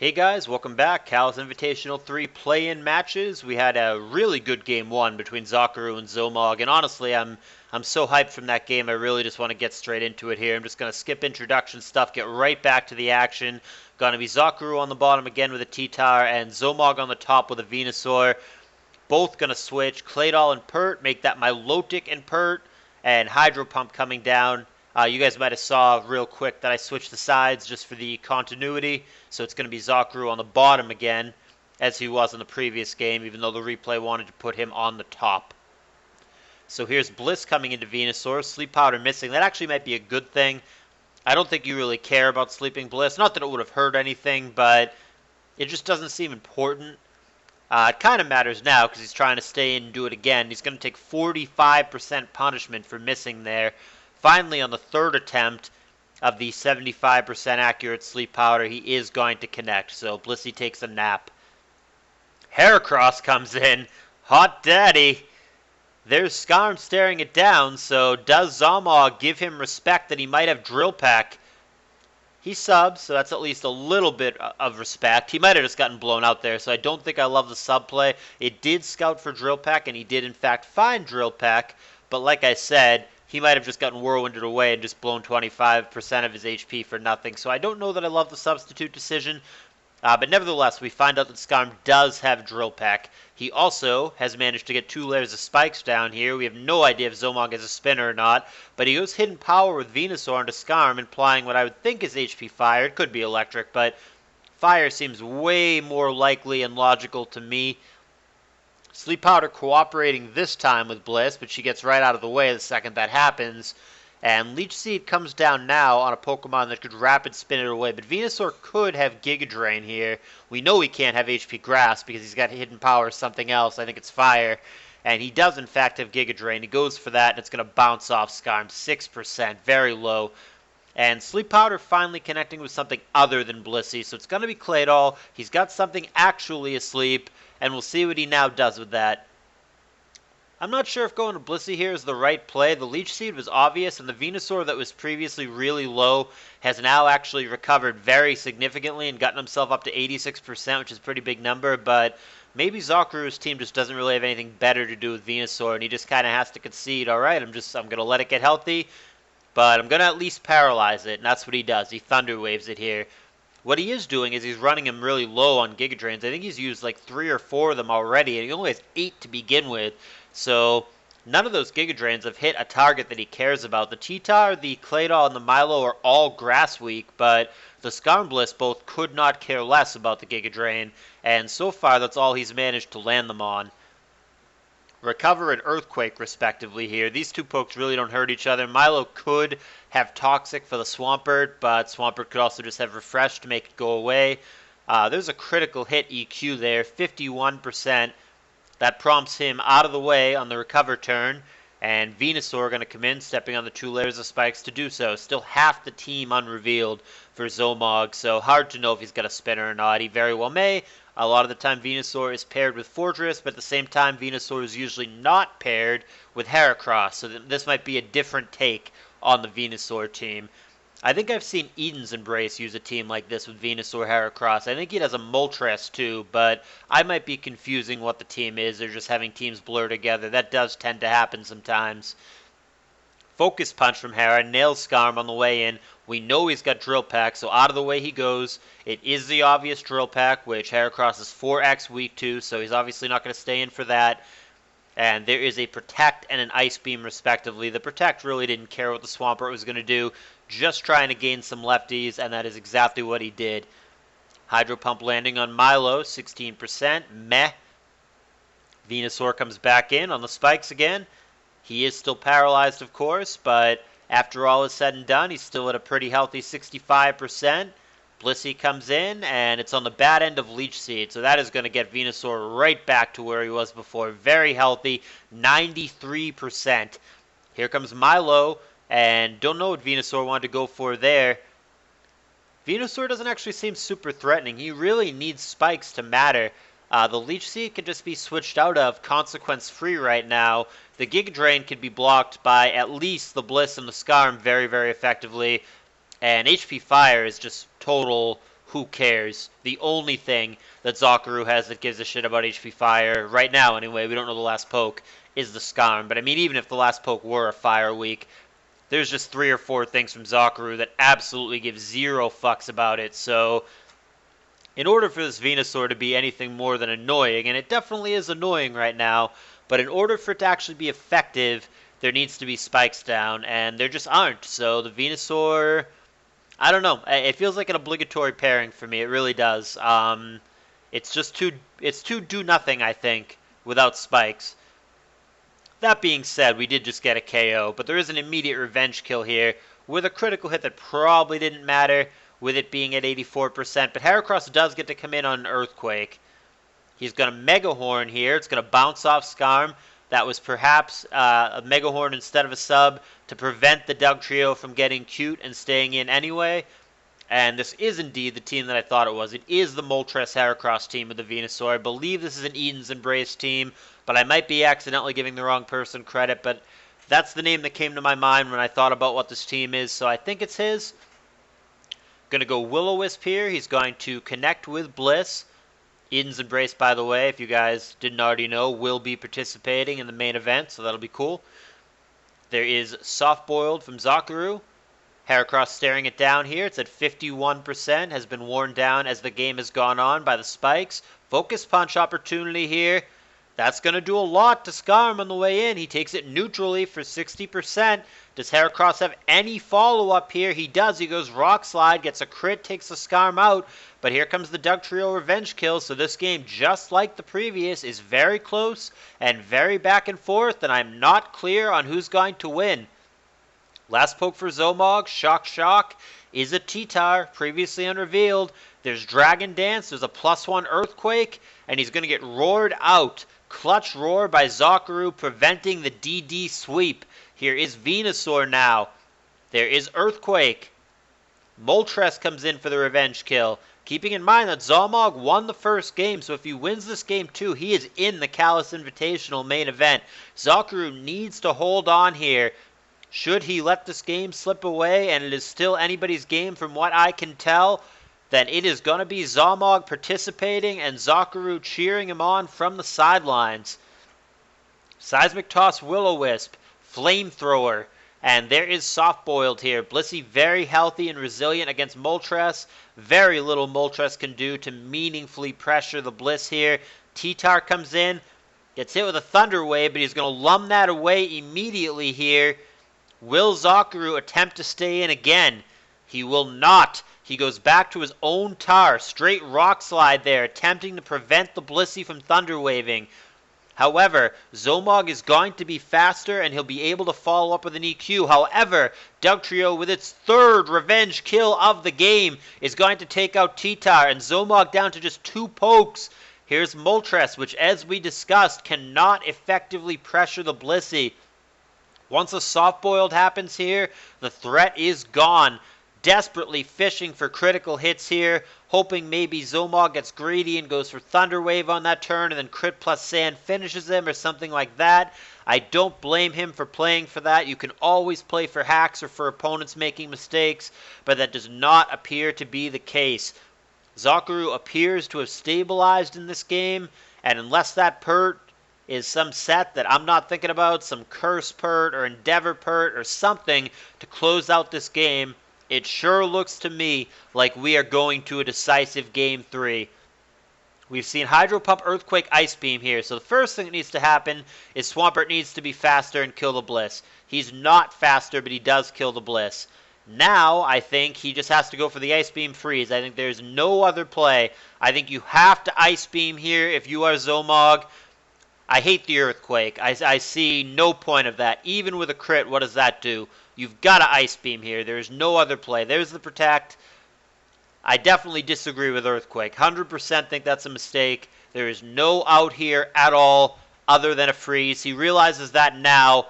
Hey guys, welcome back. CALLOUS Invitational 3 play-in matches. We had a really good game 1 between Zokuru and Zomog, and honestly, I'm so hyped from that game. I really just want to get straight into it here. I'm just going to skip introduction stuff, get right back to the action. Going to be Zokuru on the bottom again with a T-Tower, and Zomog on the top with a Venusaur. Both going to switch. Claydol and Pert, make that Milotic and Pert, and Hydro Pump coming down. You guys might have saw real quick that I switched the sides just for the continuity. So it's going to be Zokuru on the bottom again, as he was in the previous game, even though the replay wanted to put him on the top. So here's Bliss coming into Venusaur. Sleep Powder missing. That actually might be a good thing. I don't think you really care about sleeping Bliss. Not that it would have hurt anything, but it just doesn't seem important. It kind of matters now because he's trying to stay in and do it again. He's going to take 45% punishment for missing there. Finally, on the third attempt of the 75% accurate Sleep Powder, he is going to connect. So Blissey takes a nap. Heracross comes in. Hot daddy. There's Skarm staring it down. So does Zomog give him respect that he might have Drill Peck? He subs, so that's at least a little bit of respect. He might have just gotten blown out there, so I don't think I love the sub play. It did scout for Drill Peck, and he did in fact find Drill Peck, but like I said, he might have just gotten whirlwinded away and just blown 25% of his HP for nothing. So I don't know that I love the substitute decision. But nevertheless, we find out that Skarm does have Drill Peck. He also has managed to get 2 layers of spikes down here. We have no idea if Zomog has a spinner or not. But he goes Hidden Power with Venusaur into Skarm, implying what I would think is HP Fire. It could be Electric, but Fire seems way more likely and logical to me. Sleep Powder cooperating this time with Bliss, but she gets right out of the way the second that happens. And Leech Seed comes down now on a Pokemon that could Rapid Spin it away. But Venusaur could have Giga Drain here. We know he can't have HP Grass because he's got Hidden Power or something else. I think it's Fire. And he does, in fact, have Giga Drain. He goes for that, and it's going to bounce off Skarm. 6%, very low. And Sleep Powder finally connecting with something other than Blissey. So it's going to be Claydol. He's got something actually asleep, and we'll see what he now does with that. I'm not sure if going to Blissey here is the right play. The Leech Seed was obvious, and the Venusaur that was previously really low has now actually recovered very significantly and gotten himself up to 86%, which is a pretty big number, but maybe Zokuru's team just doesn't really have anything better to do with Venusaur, and he just kind of has to concede, all right, I'm going to let it get healthy, but I'm going to at least paralyze it, and that's what he does. He Thunder Waves it here. What he is doing is he's running him really low on Giga Drains. I think he's used like 3 or 4 of them already, and he only has 8 to begin with. So none of those Giga Drains have hit a target that he cares about. The T-Tar, the Claydol, and the Milo are all Grass weak, but the Skarm Bliss both could not care less about the Giga Drain, and so far that's all he's managed to land them on. Recover and Earthquake, respectively, here. These two pokes really don't hurt each other. Milo could have Toxic for the Swampert, but Swampert could also just have Refresh to make it go away. There's a critical hit EQ there, 51%. That prompts him out of the way on the Recover turn, and Venusaur going to come in, stepping on the 2 layers of spikes to do so. Still half the team unrevealed for Zomog, so hard to know if he's got a spinner or not. He very well may. A lot of the time Venusaur is paired with Fortress, but at the same time Venusaur is usually not paired with Heracross, so this might be a different take on the Venusaur team. I think I've seen Eden's Embrace use a team like this with Venusaur Heracross. I think he does a Moltres too, but I might be confusing what the team is. They're just having teams blur together. That does tend to happen sometimes. Focus Punch from Hera, nails Skarm on the way in. We know he's got Drill Peck, so out of the way he goes. It is the obvious Drill Peck, which Heracross is 4x weak to, so he's obviously not going to stay in for that. And there is a Protect and an Ice Beam, respectively. The Protect really didn't care what the Swampert was going to do, just trying to gain some lefties, and that is exactly what he did. Hydro Pump landing on Milo, 16%. Meh. Venusaur comes back in on the spikes again. He is still paralyzed, of course, but after all is said and done, he's still at a pretty healthy 65%. Blissey comes in, and it's on the bad end of Leech Seed, so that is going to get Venusaur right back to where he was before. Very healthy, 93%. Here comes Milo, and don't know what Venusaur wanted to go for there. Venusaur doesn't actually seem super threatening. He really needs spikes to matter. The Leech Seed can just be switched out of consequence-free right now. The Giga Drain can be blocked by at least the Bliss and the Skarm very, very effectively. And HP Fire is just total who cares? The only thing that Zokuru has that gives a shit about HP Fire, right now anyway, we don't know the last poke, is the Skarm. But I mean, even if the last poke were a Fire Weak, there's just 3 or 4 things from Zokuru that absolutely give zero fucks about it. So in order for this Venusaur to be anything more than annoying, and it definitely is annoying right now, but in order for it to actually be effective, there needs to be spikes down, and there just aren't. So the Venusaur, I don't know. It feels like an obligatory pairing for me. It really does. It's just too do nothing, I think, without spikes. That being said, we did just get a KO, but there is an immediate revenge kill here with a critical hit that probably didn't matter with it being at 84%, but Heracross does get to come in on an Earthquake. He's going to Mega Horn here. It's going to bounce off Skarm. That was perhaps a Mega Horn instead of a sub to prevent the Dugtrio from getting cute and staying in anyway. And this is indeed the team that I thought it was. It is the Moltres Heracross team with the Venusaur. I believe this is an Eden's Embrace team, but I might be accidentally giving the wrong person credit. But that's the name that came to my mind when I thought about what this team is, so I think it's his. Going to go Will-O-Wisp here. He's going to connect with Bliss. Eden's Embrace, by the way, if you guys didn't already know, will be participating in the main event, so that'll be cool. There is Soft Boiled from Zokuru. Heracross staring it down here. It's at 51%, has been worn down as the game has gone on by the spikes. Focus Punch opportunity here. That's going to do a lot to Skarm on the way in. He takes it neutrally for 60%. Does Heracross have any follow-up here? He does. He goes Rock Slide, gets a crit, takes the Skarm out. But here comes the Dugtrio revenge kill. So this game, just like the previous, is very close and very back and forth. And I'm not clear on who's going to win. Last poke for Zomog, Shock, is a T-Tar, previously unrevealed. There's Dragon Dance, there's a +1 Earthquake, and he's going to get roared out. Clutch Roar by Zokuru, preventing the DD sweep. Here is Venusaur now. There is Earthquake. Moltres comes in for the revenge kill. Keeping in mind that Zomog won the first game, so if he wins this game too, he is in the CALLOUS Invitational main event. Zokuru needs to hold on here. Should he let this game slip away, and it is still anybody's game from what I can tell, then it is going to be Zomog participating and Zokuru cheering him on from the sidelines. Seismic Toss Will-O-Wisp, Flamethrower, and there is Soft Boiled here. Blissey very healthy and resilient against Moltres. Very little Moltres can do to meaningfully pressure the Bliss here. T-Tar comes in, gets hit with a Thunder Wave, but he's going to lum that away immediately here. Will Zokuru attempt to stay in again? He will not. He goes back to his own Tar. Straight Rock Slide there, attempting to prevent the Blissey from Thunder Waving. However, Zomog is going to be faster, and he'll be able to follow up with an EQ. However, Dugtrio, with its third revenge kill of the game, is going to take out T-Tar, and Zomog down to just 2 pokes. Here's Moltres, which, as we discussed, cannot effectively pressure the Blissey. Once a Soft Boiled happens here, the threat is gone. Desperately fishing for critical hits here, hoping maybe Zomog gets greedy and goes for Thunder Wave on that turn, and then Crit plus Sand finishes him or something like that. I don't blame him for playing for that. You can always play for hacks or for opponents making mistakes, but that does not appear to be the case. Zokuru appears to have stabilized in this game, and unless that pert is some set that I'm not thinking about, some Curse Pert or Endeavor Pert or something to close out this game, it sure looks to me like we are going to a decisive Game 3. We've seen Hydro Pump, Earthquake, Ice Beam here, so the first thing that needs to happen is Swampert needs to be faster and kill the Bliss. He's not faster, but he does kill the Bliss. Now, I think he just has to go for the Ice Beam Freeze. I think there's no other play. I think you have to Ice Beam here if you are Zomog. I hate the Earthquake. I see no point of that. Even with a crit, what does that do? You've got to Ice Beam here. There's no other play. There's the Protect. I definitely disagree with Earthquake. 100% think that's a mistake. There is no out here at all other than a freeze. He realizes that now,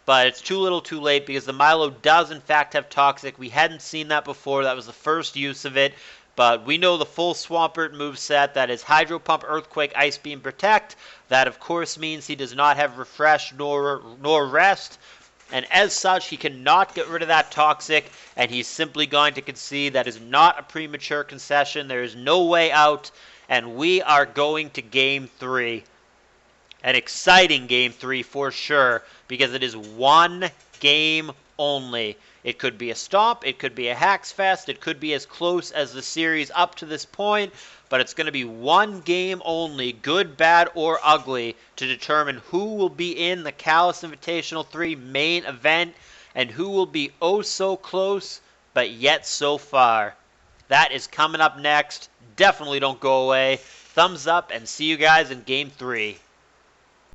but it's too little too late because the Milo does in fact have Toxic. We hadn't seen that before. That was the first use of it. But we know the full Swampert moveset, that is Hydro Pump, Earthquake, Ice Beam, Protect. That, of course, means he does not have Refresh nor Rest. And as such, he cannot get rid of that toxic, and he's simply going to concede. That is not a premature concession. There is no way out, and we are going to Game 3. An exciting Game 3 for sure, because it is one game only. It could be a stomp, it could be a hacks fest, it could be as close as the series up to this point, but it's going to be one game only, good, bad, or ugly, to determine who will be in the CALLOUS Invitational 3 main event, and who will be oh so close, but yet so far. That is coming up next. Definitely don't go away. Thumbs up, and see you guys in Game 3.